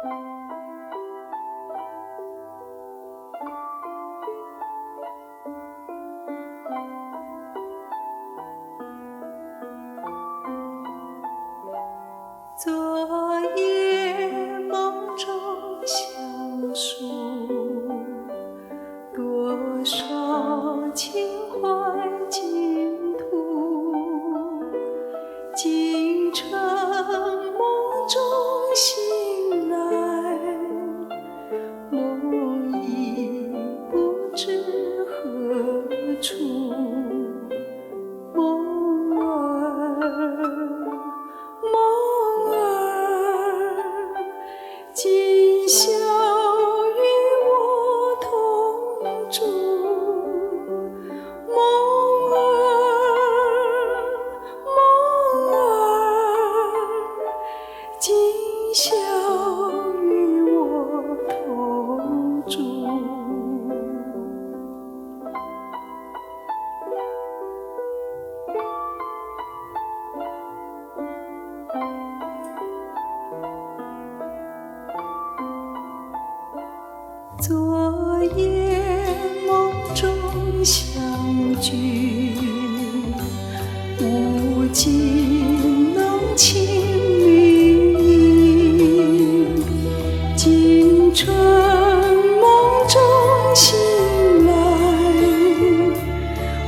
昨夜梦中相诉，多少情怀尽途。今晨梦中醒来，梦已不知何处。梦儿，今宵与我同住。梦儿，今宵与我同住。昨夜梦中相聚，无尽浓情蜜意。今春梦中醒来，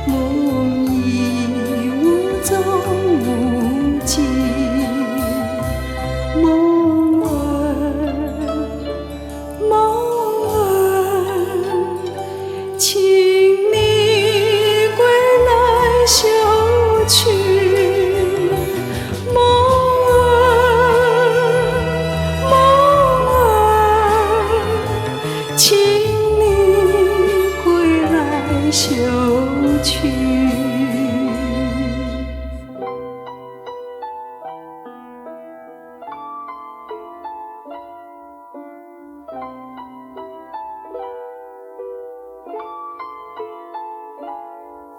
梦已无踪无迹。梦儿，请你归来休去。梦儿，请你归来休去。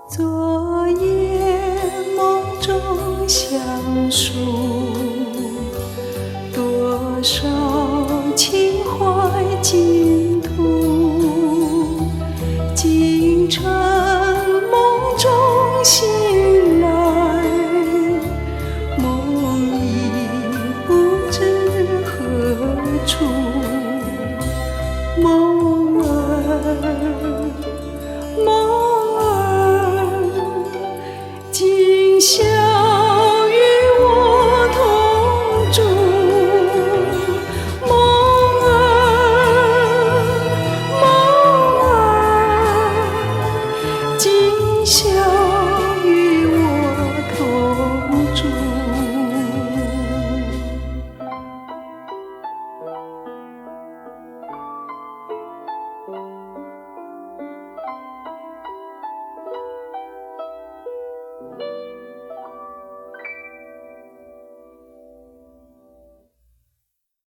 昨夜梦中相诉，多少情怀尽途。今晨梦中醒来，梦已不知何处。